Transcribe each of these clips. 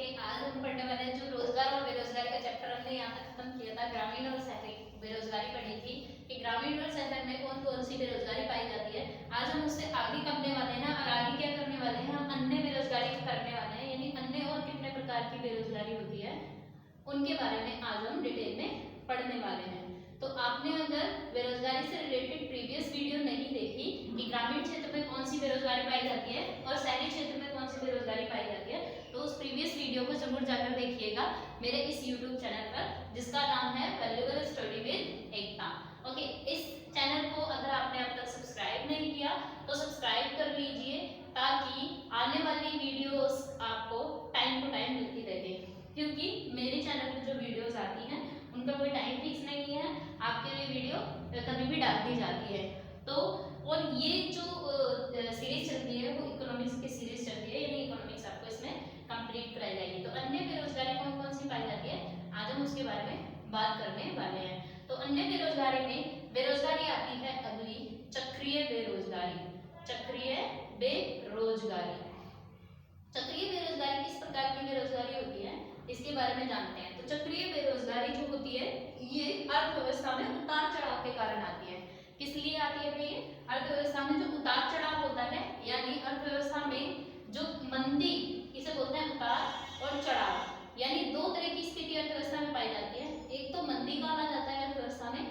Okay, आज हम पढ़ने वाले हैं जो रोजगार और बेरोजगारी का चैप्टर हमने यहाँ तक खत्म किया था। ग्रामीण और शहरी बेरोजगारी पढ़ी थी कि ग्रामीण और शहर में कौन कौन सी बेरोजगारी पाई जाती है। आज हम उससे आगे करने वाले हैं और आगे क्या करने वाले हैं, हम अन्य बेरोजगारी करने वाले हैं, यानी अन्य और कितने प्रकार की बेरोजगारी होती है उनके बारे में आज हम डिटेल में पढ़ने वाले हैं। तो आपने अगर बेरोजगारी से रिलेटेड प्रीवियस वीडियो नहीं देखी कि ग्रामीण क्षेत्र में कौन सी बेरोजगारी पाई जाती है और शहरी क्षेत्र में कौन सी बेरोजगारी पाई जाती है, तो उस प्रीवियस वीडियो को जरूर जाकर देखिएगा मेरे इस YouTube चैनल पर, जिसका नाम है valuable study with Ekta. Okay, इस चैनल को अगर आपने अब तक सब्सक्राइब नहीं किया तो सब्सक्राइब कर लीजिए ताकि आने वाली वीडियोस आपको टाइम टू टाइम मिलती रहे, क्योंकि मेरे चैनल पर जो वीडियोस आती हैं उनका कोई टाइम फिक्स नहीं है, आपके लिए वीडियो कभी भी डाल दी जाती है। तो और ये जो सीरीज चलती है वो इकोनॉमिक्स की सीरीज चलती है, यानी इकोनॉमिक्स आपको इसमें कंप्लीट कराई जाएगी। तो अन्य बेरोजगारी कौन कौन सी पाई जाती है आज हम उसके बारे में बात करने वाले हैं। तो अन्य बेरोजगारी में बेरोजगारी आती है अगली चक्रीय बेरोजगारी। चक्रीय बेरोजगारी, चक्रीय बेरोजगारी किस प्रकार की बेरोजगारी होती है इसके बारे में जानते हैं। तो चक्रीय बेरोजगारी जो होती है ये अर्थव्यवस्था में उतार चढ़ाव के कारण आती है। किस लिए आती है भाई? अर्थव्यवस्था में जो उतार चढ़ाव होता है, यानी अर्थव्यवस्था में जो मंदी, इसे बोलते हैं उतार और चढ़ाव, यानी दो तरह की स्थिति अर्थव्यवस्था में पाई जाती है। एक तो मंदी काल आ जाता है अर्थव्यवस्था में,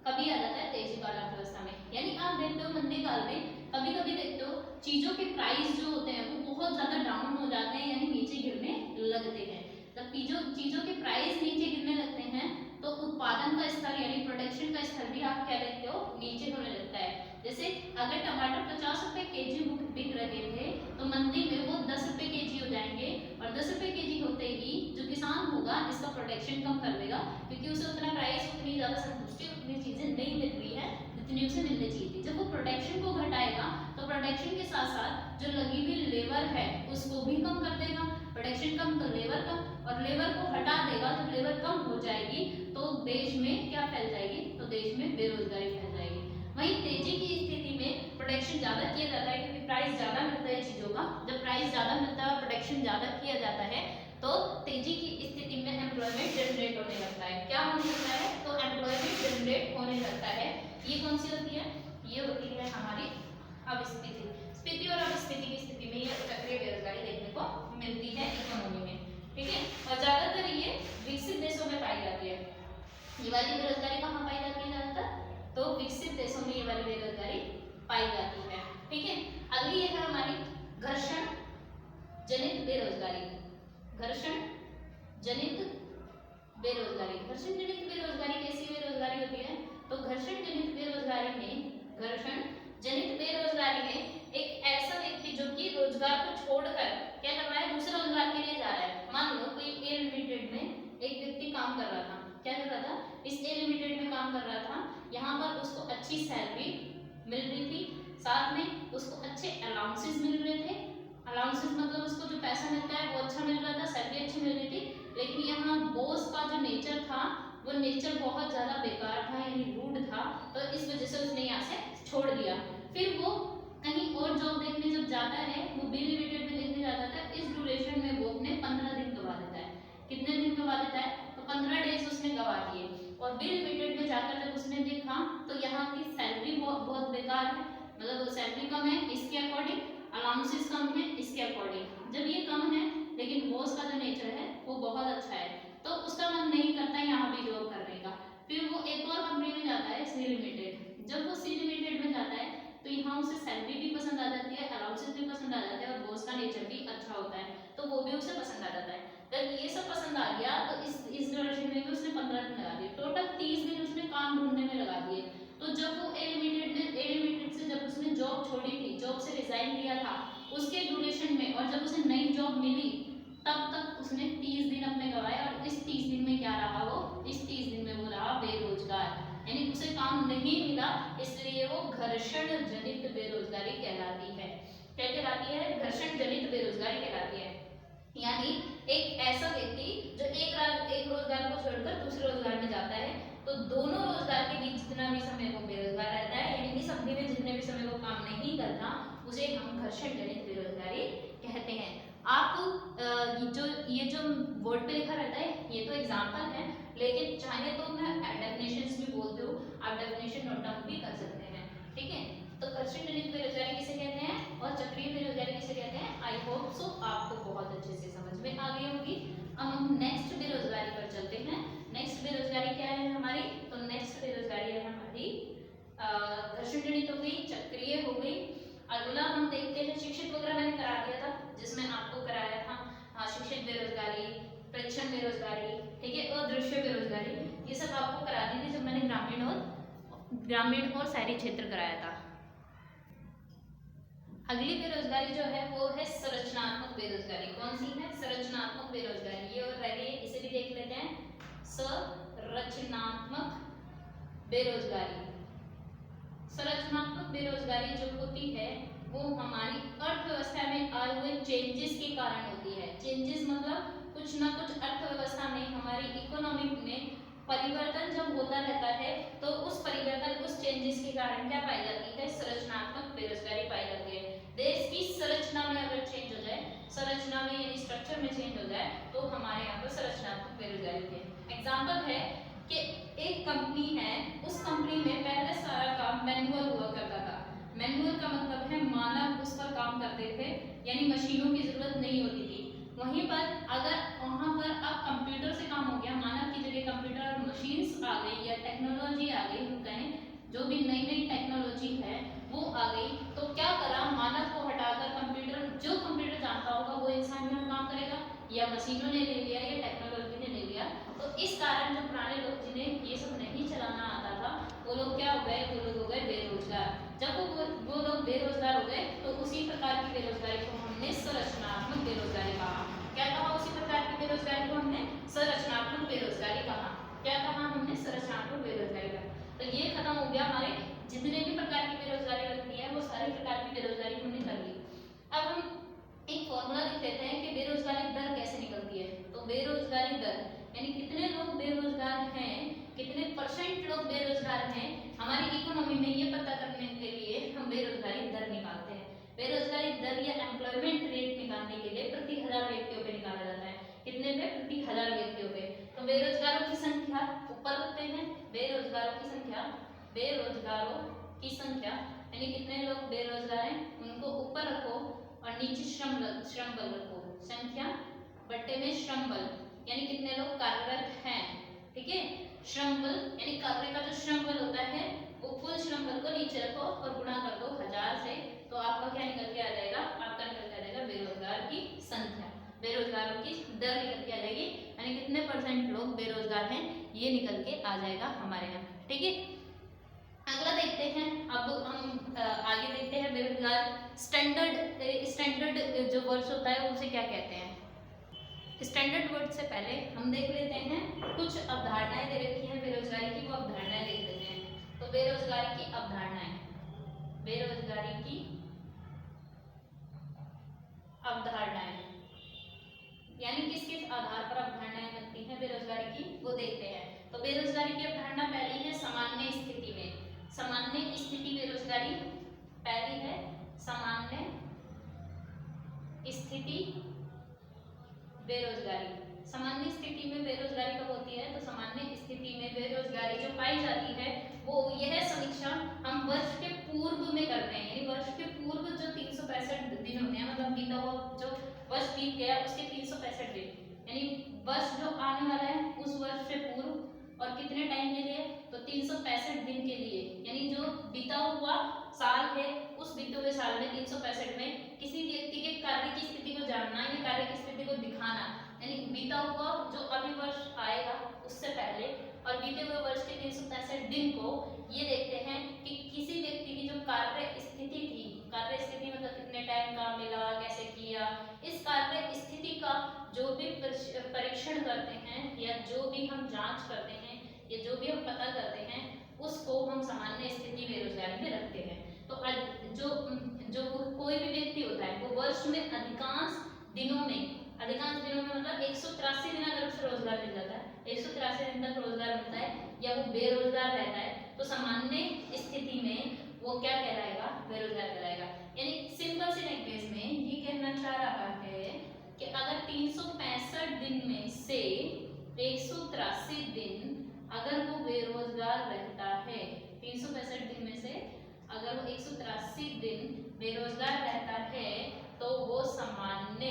कभी आ जाता है तेजी काल अर्थव्यवस्था में। यानी आप देखते हो मंदी काल में कभी कभी देखते हो चीजों के प्राइस जो होते हैं वो बहुत ज्यादा डाउन हो जाते हैं, यानी नीचे गिरने लगते हैं। जब चीजों के प्राइस नीचे गिरने लगते हैं तो उत्पादन का स्तर यानी प्रोडक्शन का स्तर भी आप क्या देखते हो नीचे होने लगता है। जैसे अगर टमाटर 50 रुपए केजी बिक रहे थे तो मंदी में वो 10 रुपए केजी हो जाएंगे, और 10 रुपए केजी होते ही जो किसान होगा इसका प्रोडक्शन कम कर देगा, क्योंकि उसे उतना प्राइस, उतनी ज्यादा संतुष्टि, उतनी चीजें नहीं मिल रही है जितनी उसे मिलनी चाहिए थी। जब वो प्रोडक्शन को घटाएगा तो प्रोडक्शन के साथ साथ जो लगी हुई लेबर है उसको भी कम कर देगा। प्रोडक्शन कम तो लेबर कम, और लेबर को हटा देगा। जब लेबर कम हो जाएगी तो देश में क्या फैल जाएगी, तो देश में बेरोजगारी फैल जाएगी। वहीं तेजी की स्थिति में प्रोडक्शन ज्यादा किया जाता है, क्योंकि प्राइस ज्यादा मिलता है चीजों का। जब प्राइस ज्यादा मिलता है और प्रोडक्शन ज्यादा किया जाता है तो तेजी की स्थिति में एम्प्लॉयमेंट जनरेट होने लगता है। क्या होने लगता है? तो एम्प्लॉयमेंट जनरेट होने लगता है। ये कौन सी होती है? ये होती है हमारी अवस्थिति। स्थिति और अवस्थिति की स्थिति में ये चक्रीय बेरोजगारी देखने को मिलती है इकोनॉमी में, ठीक है। और ज्यादातर ये विकसित देशों में पाई जाती है। ये वाली बेरोजगारी कहाँ पाई जाती है ज्यादातर? तो विकसित देशों में ये वाली बेरोजगारी पाई जाती है, ठीक है। अगली है हमारी घर्षण जनित बेरोजगारी। घर्षण जनित बेरोजगारी, घर्षण जनित बेरोजगारी कैसी बेरोजगारी होती है? तो घर्षण जनित बेरोजगारी में, घर्षण जनित बेरोजगारी में एक ऐसा व्यक्ति जो कि रोजगार को छोड़कर क्या कर रहा है, दूसरे रोजगार के लिए जा रहा है। मान लो कोई ए लिमिटेड में एक व्यक्ति काम कर रहा था, क्या कर रहा था, इस ए लिमिटेड में काम कर रहा था। यहाँ पर उसको अच्छी सैलरी मिल रही थी, साथ में उसको अच्छे अलाउंसेस मिल रहे थे। अलाउंसेस मतलब उसको जो पैसा मिलता है वो अच्छा मिल रहा था, सैलरी अच्छी मिल रही थी। लेकिन यहाँ बॉस का जो नेचर था वो नेचर बहुत ज्यादा बेकार था, यानी रूड था। तो इस वजह से उसने यहाँ से छोड़ दिया। फिर वो कहीं और जॉब देखने जब जाता है, वो बी लिमिटेड में देखने जाता था, इस ड्यूरेशन में वो अपने 15 दिन गवा देता है। कितने दिन गवा देता है? तो 15 डेज उसने गवा दिए। और बी लिमिटेड में जाकर जब उसने देखा तो यहाँ की सैलरी बहुत बेकार है, मतलब सैलरी कम है इसके अकॉर्डिंग, अलाउंसेस कम है इसके अकॉर्डिंग। जब ये कम है लेकिन बॉस का जो नेचर है वो बहुत अच्छा है, तो उसका मन नहीं करता यहाँ भी जॉब करने का। फिर वो एक और कंपनी में जाता है, सी लिमिटेड। जब वो सी लिमिटेड में जाता है तो यहाँ उसे सैलरी भी पसंद आ जाती है, अलाउंसेस भी पसंद आ जाते हैं, और बॉस का नेचर भी अच्छा होता है, तो वो भी उसे पसंद आ जाता है। जब ये सब पसंद आ गया तो इस ड्यूरेशन में भी उसने 15 दिन लगा दिए, टोटल 30 दिन उसने काम ढूंढने में लगा दिए। तो जब वो ए लिमिटेड से जब उसने जॉब छोड़ी थी, जॉब से रिजाइन दिया था, उसके ड्यूरेशन में और जब उसे नई जॉब मिली तब तक उसने 30 दिन अपने गवाए। और इस 30 दिन में क्या रहा, वो इस 30 दिन में वो रहा बेरोजगार, यानी उसे काम नहीं मिला, इसलिए वो घर्षण जनित बेरोजगारी कहलाती है। क्या कहलाती है? घर्षण जनित बेरोजगारी कहलाती है। यानी एक ऐसा व्यक्ति जो एक रोजगार को छोड़कर दूसरे रोजगार में जाता है, तो दोनों रोजगार के बीच जितना भी समय वो बेरोजगार रहता है, यानी इस अवधि में जितने भी समय वो काम नहीं करता, उसे हम घर्षण जनित बेरोजगारी कहते हैं। आप जो ये जो बोर्ड पे लिखा रहता है ये तो एग्जाम्पल है, लेकिन चाहे तो मैं डेफिनेशंस भी बोल दूं, आप डेफिनेशन नोट डाउन भी कर सकते हैं। ठीक है, तो कर्षण जनित बेरोजगारी किसे कहते हैं और चक्रीय बेरोजगारी किसे कहते हैं। आई होप सो आपको बहुत अच्छे से समझ में आ गई होगी। अब हम नेक्स्ट बेरोजगारी पर चलते हैं। नेक्स्ट बेरोजगारी क्या है हमारी, तो नेक्स्ट बेरोजगारी है हमारी कर्षण जनित हो गई, चक्रीय हो गई। अगला हम देखते हैं, शिक्षित वगैरह मैंने करा दिया था, जिसमें आपको कराया था शिक्षित बेरोजगारी, प्रेक्षण बेरोजगारी, ठीक है, अदृश्य बेरोजगारी, ये सब आपको करा दी थी जब मैंने ग्रामीण और शहरी क्षेत्र कराया था। अगली बेरोजगारी जो है वो है संरचनात्मक बेरोजगारी। कौन सी है, संरचनात्मक बेरोजगारी। ये और रह गई, इसे भी देख लेते हैं, संरचनात्मक बेरोजगारी। संरचनात्मक बेरोजगारी जो होती है वो हमारी अर्थव्यवस्था में आए हुए चेंजेस के कारण होती है। चेंजेस मतलब कुछ ना कुछ अर्थव्यवस्था में, हमारी इकोनॉमिक में परिवर्तन जब होता रहता है तो उस परिवर्तन, उस चेंजेस के कारण क्या पाई जाती है, संरचनात्मक बेरोजगारी पाई जाती है। देश की संरचना में अगर चेंज हो जाए, संरचना में यानी स्ट्रक्चर में चेंज हो जाए तो हमारे यहाँ पर संरचनात्मक बेरोजगारी है। एग्जाम्पल है कि एक कंपनी है, उस कंपनी में पहले सारा काम मैनुअल हुआ करता था। मैनुअल का मतलब है मानव उस पर काम करते थे, यानी मशीनों की जरूरत नहीं होती थी। वहीं पर अगर वहां पर अब कंप्यूटर से काम हो गया, मानव की जगह कंप्यूटर और मशीन्स आ गई या टेक्नोलॉजी आ गई, हम कहें जो भी नई नई टेक्नोलॉजी है वो आ गई, तो क्या करा, मानव को हटाकर कंप्यूटर, जो कंप्यूटर जानता होगा वो इंसान में काम करेगा, या मशीनों ने ले लिया या टेक्नोलॉजी ने ले लिया। तो इस कारण जो पुराने लोग जिन्हें ये सब नहीं चलाना आता था, वो लोग क्या हो गए, वो लोग हो गए बेरोजगार। जब वो लोग बेरोजगार हो गए तो उसी प्रकार की बेरोजगारी को हमने संरचनात्मक बेरोजगारी कहा। क्या कहा, उसी प्रकार की बेरोजगारी को हमने संरचनात्मक बेरोजगारी कहा। क्या कहा हमने, संरचनात्मक बेरोजगारी कहा। तो ये खत्म हो गया, हमारे जितने भी प्रकार की बेरोजगारी लगती है वो सारी प्रकार की बेरोजगारी हमने कर ली। अब हम एक फॉर्मूला लिख लेते हैं कि बेरोजगारी दर कैसे निकलती है। तो बेरोजगारी दर यानी कितने लोग बेरोजगार हैं, कितने परसेंट लोग बेरोजगार हैं, हमारी इकोनॉमी में ये पता करने के लिए हम बेरोजगारी दर निकालते हैं। बेरोजगारी दर या एम्प्लॉयमेंट रेट निकालने के लिए प्रति 1000 व्यक्तियों पे निकाला जाता है। कितने पे, प्रति 1000 व्यक्तियों पे। तो बेरोजगारों की संख्या ऊपर रखते हैं, बेरोजगारों की संख्या, बेरोजगारों की संख्या यानी कितने लोग बेरोजगार हैं उनको ऊपर रखो और नीचे श्रम बल रखो। संख्या बट्टे में श्रम बल यानी कितने लोग कार्यरत हैं। ठीक है, श्रम बल यानी कार्य का जो श्रम बल होता है वो कुल श्रम बल को नीचे रखो और गुणा कर दो 1000 से, तो आपका क्या निकल के आ जाएगा, आपका निकल के आ जाएगा बेरोजगार की संख्या, बेरोजगारों की दर निकल के आ जाएगी, यानी कितने परसेंट लोग बेरोजगार हैं ये निकल के आ जाएगा हमारे यहाँ। ठीक है, अगला देखते हैं। अब हम आगे देखते हैं बेरोजगार स्टैंडर्ड जो वर्ड्स होता है उसे क्या कहते हैं। स्टैंडर्ड वर्ड से पहले हम देख लेते हैं कुछ अवधारणाएं दे रखी हैं बेरोजगारी की, वो अवधारणाएं देख लेते हैं। तो बेरोजगारी की अवधारणाएं, बेरोजगारी की अवधारणाएं यानी किस किस आधार पर अवधारणाएं बनती हैं बेरोजगारी की, वो देखते हैं। तो बेरोजगारी की अवधारणा पहली है सामान्य स्थिति में। सामान्य स्थिति बेरोजगारी पहली है, सामान्य स्थिति बेरोजगारी। सामान्य स्थिति में बेरोजगारी कब होती है, तो सामान्य स्थिति में बेरोजगारी जो पाई जाती है वो यह समीक्षा हम वर्ष के पूर्व में करते हैं, यानी वर्ष के पूर्व जो 365 दिन होते हैं, मतलब बीता हुआ जो वर्ष बीत गया उसके 365 दिन, यानी वर्ष जो आने वाला है उस वर्ष से पूर्व और कितने टाइम के लिए, तो 365 दिन के लिए, यानी जो बीता हुआ साल है उस बीते हुए साल में 365 में किसी व्यक्ति के कार्य की स्थिति को जानना या कार्य की स्थिति को दिखाना, यानी बीता हुआ जो अभी वर्ष आएगा उससे पहले और बीते हुए वर्ष के 365 दिन को ये देखते हैं कि किसी व्यक्ति की जो कार्य स्थिति थी, कार्य स्थिति मतलब कितने टाइम काम मिला, कैसे किया, इस कार्य स्थिति का जो भी परीक्षण करते हैं या जो भी हम जांच करते हैं या जो भी हम पता करते हैं उसको हम सामान्य स्थिति बेरोजगारी में रखते हैं। तो जो कोई भी व्यक्ति होता है वो वर्ष में अधिकांश दिनों में मतलब 183 दिन अगर उसे रोजगार मिल जाता है, 183 दिन तक रोजगार मिलता है या वो बेरोजगार रहता है, तो सामान्य स्थिति में वो क्या कहलाएगा, बेरोजगार कहलाएगा। यानी सिंपल सी लैंग्वेज में ये कहना चाह रहा है कि अगर 365 से 183 दिन अगर वो बेरोजगार रहता है, 365 दिन में से अगर वो 183 दिन बेरोजगार रहता है तो वो सामान्य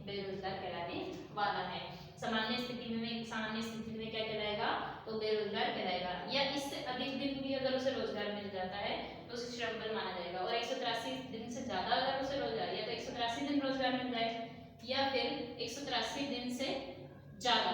बेरोजगार कहलाने वाला है। सामान्य स्थिति में क्या कहलाएगा? तो बेरोजगार कहलाएगा। या इससे अधिक दिन भी अगर उसे रोजगार मिल जाता है तो उसे श्रमबल माना जाएगा। और 183 दिन से ज्यादा अगर उसे रोजगार, या तो 183 दिन रोजगार मिल जाए या फिर 183 दिन से ज्यादा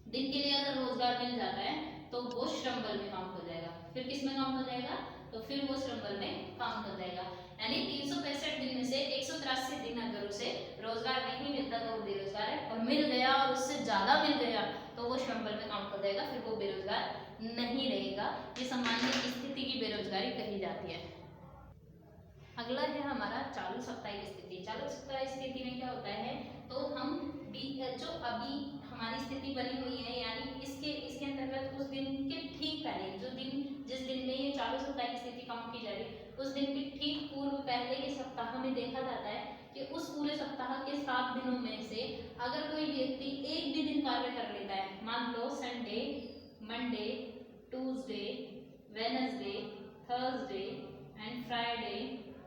दिन के लिए अगर रोजगार मिल जाता है तो वो श्रमबल में काउंट हो जाएगा। फिर किस में काउंट हो जाएगा? तो फिर वो श्रमबल में काउंट हो जाएगा। यानी 365 दिन में से 183 दिन अगर उसे रोजगार नहीं मिलता तो वो बेरोजगार है, और मिल गया और उससे ज्यादा मिल गया तो वो श्रमबल में काउंट हो जाएगा, फिर वो बेरोजगार नहीं रहेगा। ये सामान्य स्थिति की बेरोजगारी कही जाती है। अगला है हमारा चालू साप्ताहिक स्थिति। चालू साप्ताहिक स्थिति में क्या होता है? तो हम जो अभी हमारी स्थिति बनी हुई है, यानी इसके अंतर्गत उस दिन के ठीक पहले, जो दिन जिस दिन में ये चालू साप्ताहिक स्थिति काउंट की जा रही है, उस दिन के ठीक पूर्व पहले के सप्ताह में देखा जाता है कि उस पूरे सप्ताह के 7 दिनों में से अगर कोई व्यक्ति एक भी दिन कार्य कर लेता है, मान लो Sunday, Monday, Tuesday, Wednesday, Thursday and Friday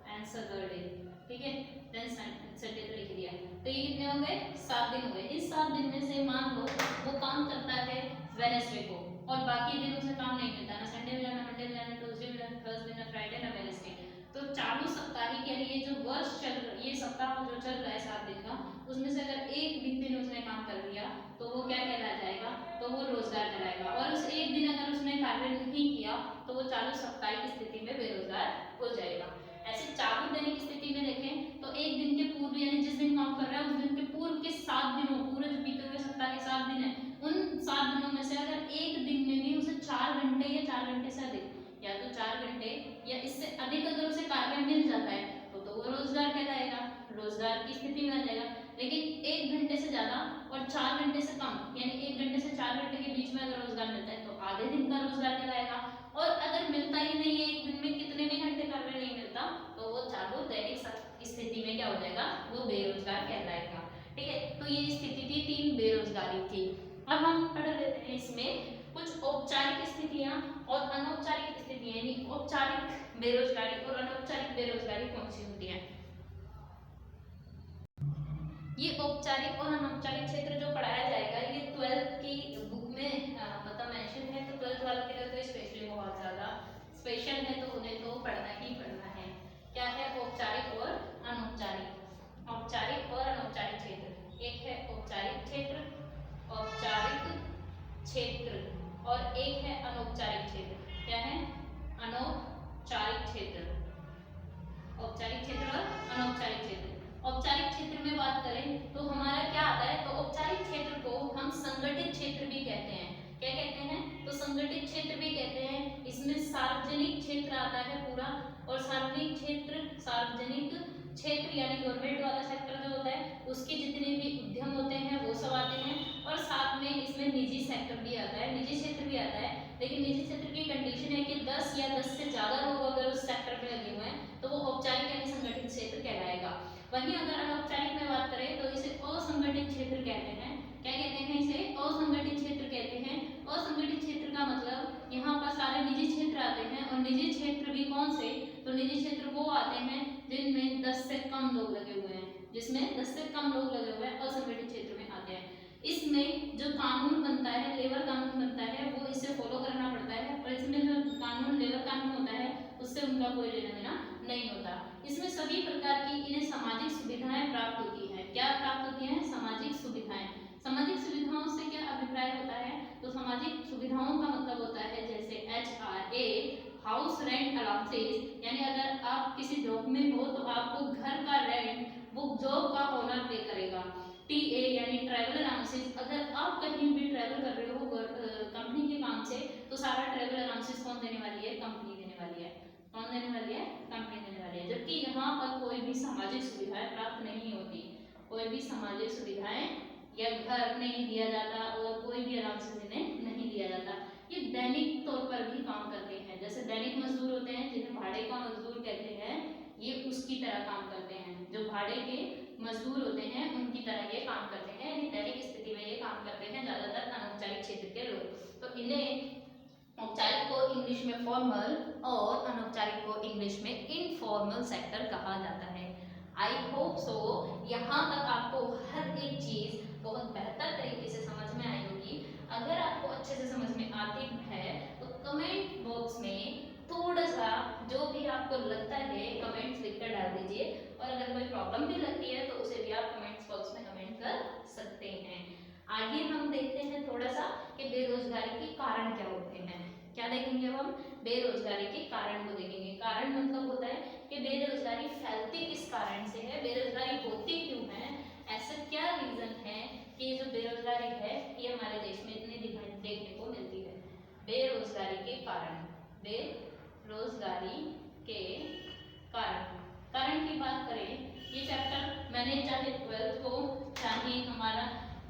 and Saturday, ठीक है, देन संडे तो लिख दिया, तो ये कितने हो गए? 7 दिन हो गए। इस 7 दिन में से मान लो वो काम करता है वेडनेसडे को, और बाकी दिन उसे काम नहीं मिलता, ना संडे मिला, ना मंडे मिला, ना ट्यूसडे मिला, ना थर्सडे, ना फ्राइडे, ना वेडनेसडे। तो चालू साप्ताहिक यानी ये जो वर्ष चल रहा है, ये सप्ताह जो चल रहा है 7 दिन का, उसमें से अगर एक भी दिन उसने काम कर लिया तो वो क्या कहला जाएगा? तो वो रोजगार कहलाएगा। और उस एक दिन अगर उसने कार्य नहीं किया तो वो चालू साप्ताहिक स्थिति में बेरोजगार हो जाएगा। ऐसे चालू दैनिक स्थिति में देखें तो एक दिन के पूर्व, यानी जिस दिन काम कर रहा है उस दिन के पूर्व के 7 दिनों, पूरे जो बीते हुए सप्ताह के 7 दिन है, उन 7 दिनों में से अगर एक दिन में भी उसे 4 घंटे या 4 घंटे से अधिक, या तो 4 घंटे या इससे अधिक अगर उसे कार्य मिल जाता है तो वो रोजगार कहलाएगा, रोजगार की स्थिति में आ जाएगा। लेकिन 1 घंटे से ज्यादा और 4 घंटे से कम, यानी 1 घंटे से 4 घंटे के बीच में अगर रोजगार मिलता है तो आधे दिन का रोजगार कहलाएगा। और अगर मिलता ही नहीं है, एक दिन में कितने भी घंटे कार्य नहीं मिलता, तो वो चालू दैनिक स्थिति में क्या हो जाएगा? वो बेरोजगार कहलाएगा। ठीक है, तो ये स्थिति थी 3 बेरोजगारी की। अब हम पढ़ लेते हैं इसमें कुछ औपचारिक स्थितियां और अनौपचारिक स्थितियां, यानी औपचारिक बेरोजगारी और अनौपचारिक बेरोजगारी कौन सी होती है। ये औपचारिक और अनौपचारिक क्षेत्र जो पढ़ाया जाएगा ये 12th की बुक में मतलब मेंशन है, तो 12th वालों के लिए तो स्पेशली बहुत ज्यादा स्पेशल है, तो उन्हें तो पढ़ना ही पढ़ना है। क्या है? औपचारिक और अनौपचारिक। औपचारिक और अनौपचारिक क्षेत्र, एक है औपचारिक क्षेत्र, औपचारिक क्षेत्र, और एक है अनौपचारिक क्षेत्र। क्या है? अनौपचारिक क्षेत्र, औपचारिक क्षेत्र और अनौपचारिक क्षेत्र। औपचारिक क्षेत्र में बात करें तो हमारा क्या आता है? तो औपचारिक क्षेत्र को हम संगठित क्षेत्र भी कहते हैं। क्या कहते हैं? तो संगठित क्षेत्र भी कहते हैं। इसमें सार्वजनिक क्षेत्र आता है पूरा, और सार्वजनिक क्षेत्र यानी गवर्नमेंट वाला सेक्टर जो होता है उसके जितने भी उद्यम होते हैं वो सब आते हैं, और साथ में इसमें निजी सेक्टर भी आता है, निजी क्षेत्र भी आता है। लेकिन निजी क्षेत्र की कंडीशन है कि 10 या 10 से ज्यादा लोग अगर उस सेक्टर में लगे हुए हैं तो वो औपचारिक यानी संगठित क्षेत्र कहलाएगा। वहीं अगर अनौपचारिक में बात करें तो इसे असंगठित क्षेत्र कहते हैं। क्या कहते हैं? इसे असंगठित क्षेत्र कहते हैं। असंगठित क्षेत्र का मतलब यहाँ पर सारे निजी क्षेत्र आते हैं, और निजी क्षेत्र भी कौन से? तो निजी क्षेत्र वो आते हैं जिनमें 10 से कम लोग लगे हुए हैं, जिसमें 10 से कम लोग लगे हुए हैं असंगठित क्षेत्र में आते हैं। इसमें जो कानून बनता है, लेबर कानून बनता है, वो इसे फॉलो करना पड़ता है, और इसमें जो कानून लेबर कानून होता है उससे उनका कोई लेना देना नहीं होता। इसमें सभी प्रकार की इन्हें सामाजिक सुविधाएं प्राप्त होती हैं। क्या प्राप्त होती हैं? सामाजिक सुविधाएं। सामाजिक सुविधाओं से क्या अभिप्राय होता है? तो सामाजिक सुविधाओं का मतलब होता है जैसे HRA, हाउस रेंट अलाउंसेस, यानी अगर आप किसी जॉब में हो तो आपको घर का रेंट वो जॉब का ओनर पे करेगा। TA यानी ट्रैवल अलाउंसेस, अगर आप कहीं भी ट्रैवल कर रहे हो कंपनी के काम से, तो सारा ट्रैवल अलाउंसेस कौन देने वाली है? कंपनी देने वाली है। कौन देने वाली है? कंपनी देने वाली है। जबकि यहाँ पर कोई भी सामाजिक सुविधाएं प्राप्त नहीं होती, कोई भी सामाजिक सुविधाएं या घर नहीं दिया जाता और कोई भी अलाउंसेस इन्हें नहीं दिया जाता। ये दैनिक तौर पर भी काम करते हैं, जैसे दैनिक मजदूर होते हैं जिन्हें भाड़े का मजदूर कहते हैं, ये उसकी तरह काम करते हैं। जो भाड़े के मजदूर होते हैं उनकी तरह ये काम करते हैं, कि दैनिक स्थिति में ये काम करते हैं ज्यादातर अनौपचारिक क्षेत्र के लोग। तो इन्हें औपचारिक को इंग्लिश में फॉर्मल और अनौपचारिक को इंग्लिश में इनफॉर्मल सेक्टर कहा जाता है। आई होप सो यहाँ तक आपको हर एक चीज बहुत बेहतर तरीके से समझ में आई होगी। अगर आपको अच्छे से समझ में आती है तो कमेंट बॉक्स में थोड़ा सा जो भी आपको लगता है कमेंट्स लिखकर डाल दीजिए, और अगर कोई प्रॉब्लम भी लगती है तो उसे भी आप कमेंट्स बॉक्स में कमेंट कर सकते हैं। आगे हम देखते हैं थोड़ा सा कि बेरोजगारी के कारण क्या होते हैं। क्या देखेंगे अब हम? बेरोजगारी के कारण को देखेंगे। कारण मतलब होता है कि बेरोजगारी फैलती किस कारण से है, बेरोजगारी होती क्यों है, ऐसा क्या रीजन है कि ये जो बेरोजगारी है ये हमारे देश में इतनी देखने को मिलती है। बेरोजगारी के कारण, बेरोजगारी के कारण की बात करें, ये चैप्टर मैंने चाहे 12th हो, चाहे हमारा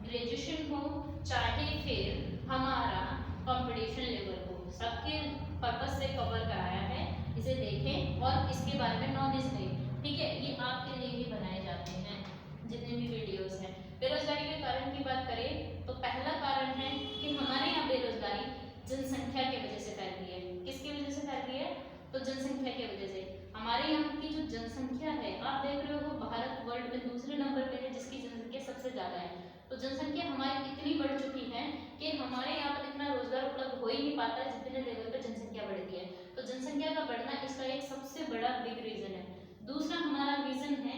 ग्रेजुएशन हो, चाहे फिर हमारा कंपटीशन लेवल हो, सबके पर्पस से कवर कराया है। इसे देखें और इसके बारे में नॉलेज लें, ठीक है। ये आपके लिए ही बनाए जाते हैं जितने भी वीडियोस हैं। बेरोजगारी के कारण की बात करें तो पहला कारण है कि हमारे यहाँ बेरोजगारी जनसंख्या की वजह से फैल रही है। किसकी वजह से फैल रही है? तो जनसंख्या की वजह से। हमारे यहाँ की जो जनसंख्या है, आप देख रहे हो भारत वर्ल्ड में दूसरे नंबर पे है जिसकी जनसंख्या सबसे ज्यादा है। तो जनसंख्या हमारी इतनी बढ़ चुकी है कि हमारे यहाँ पर इतना रोजगार उपलब्ध हो ही नहीं पाता जितने लेवल पर जनसंख्या बढ़ती है। तो जनसंख्या का बढ़ना इसका एक सबसे बड़ा बिग रीजन है। दूसरा हमारा रीजन है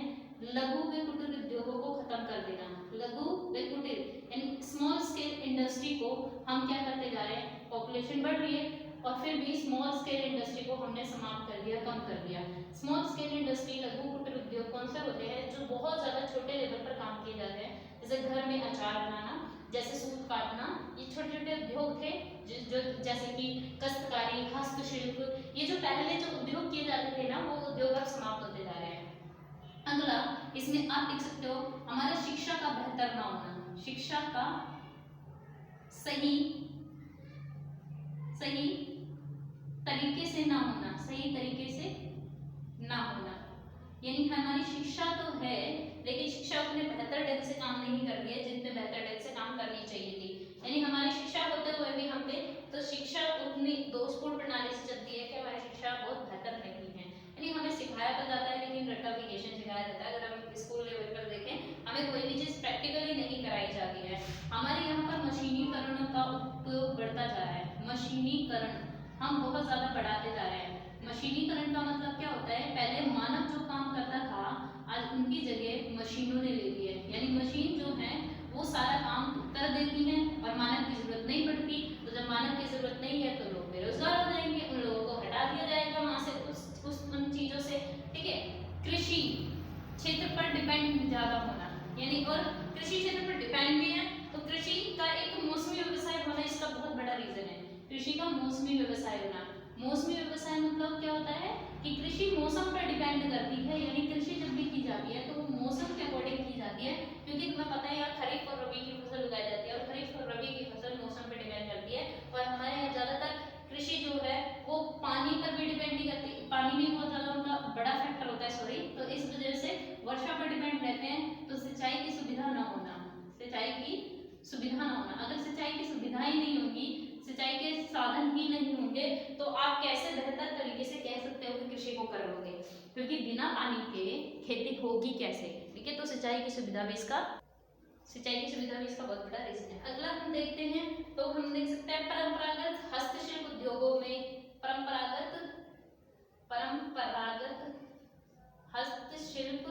लघु व कुटीर उद्योगों को खत्म कर देना। लघु व कुटीर यानी स्मॉल स्केल इंडस्ट्री को हम क्या करते जा रहे हैं? पॉपुलेशन बढ़ रही है और फिर भी स्मॉल स्केल इंडस्ट्री को हमने समाप्त कर दिया, कम कर दिया। स्मॉल स्केल इंडस्ट्री, लघु कुटीर उद्योग कौन से होते हैं? जो बहुत ज्यादा छोटे लेवल पर काम किए जाते हैं, जैसे घर में अचार बनाना, जैसे सूत काटना, ये छोटे छोटे उद्योग थे जो जैसे कि कस्तकारी, हस्तशिल्प, ये जो पहले जो उद्योग किए जाते थे ना, वो उद्योग अब समाप्त होते जा रहे हैं। अगला इसमें आप लिख सकते हो हमारा शिक्षा का बेहतर ना होना, शिक्षा का सही तरीके से ना होना, सही तरीके से ना होना, यानी हमारी शिक्षा तो है लेकिन शिक्षा उतने बेहतर ढंग से काम नहीं कर रही है जितने बेहतर ढंग से काम करनी चाहिए थी। यानी हमारी शिक्षा होते हुए भी हम पे तो शिक्षा उतनी दोषपूर्ण प्रणाली से चलती है कि हमारी शिक्षा बहुत बेहतर नहीं है। यानी हमें सिखाया तो जाता है लेकिन रट्टाफिकेशन सिखाया जाता है। अगर हम स्कूल लेवल पर देखें, हमें कोई भी चीज प्रैक्टिकली नहीं कराई जाती है। हमारे यहाँ पर मशीनीकरण का उपयोग बढ़ता जा रहा है। मशीनीकरण हम बहुत ज्यादा बढ़ाते जा रहे हैं। मशीनीकरण का मतलब क्या होता है? पहले मानव जो काम करता था आज उनकी जगह मशीनों ने ले ली है। यानी मशीन जो है वो सारा काम कर देती है और मानव की जरूरत नहीं पड़ती। तो जब मानव की जरूरत नहीं है तो लोग बेरोजगार हो जाएंगे, उन लोगों को हटा दिया जाएगा वहां से उन चीजों से, ठीक है। कृषि क्षेत्र पर डिपेंड ज्यादा होना, यानी और कृषि क्षेत्र पर डिपेंड भी है तो कृषि का एक मौसमी व्यवसाय होना इसका बहुत बड़ा रीजन है। कृषि का मौसमी व्यवसाय होना, मौसमी व्यवसाय मतलब क्या होता है कि कृषि मौसम पर डिपेंड करती है। यानी कृषि जब भी की जाती है तो वो मौसम के अकॉर्डिंग की जाती है, क्योंकि तुम्हें पता है यार खरीफ और रबी की फसल उगाई जाती है और खरीफ और रबी की फसल मौसम पर डिपेंड करती है। और हमारे यहाँ ज्यादातर कृषि जो है वो पानी पर भी डिपेंड नहीं करती, पानी भी बहुत ज्यादा उनका बड़ा फैक्टर होता है, सॉरी। तो इस वजह से वर्षा पर डिपेंड रहते हैं। तो सिंचाई की सुविधा न होना, सिंचाई की सुविधा न होना, अगर सिंचाई की सुविधाएं नहीं होगी, सिंचाई के साधन ही नहीं होंगे तो आप कैसे बेहतर तरीके से कह सकते हो कि कृषि को कर लोगे? क्योंकि बिना पानी के खेती होगी कैसे, ठीक है। तो सिंचाई की सुविधा भी इसका बहुत बड़ा रीजन है। अगला हम देखते हैं तो हम देख सकते हैं परंपरागत हस्तशिल्प उद्योगों में, परंपरागत हस्तशिल्प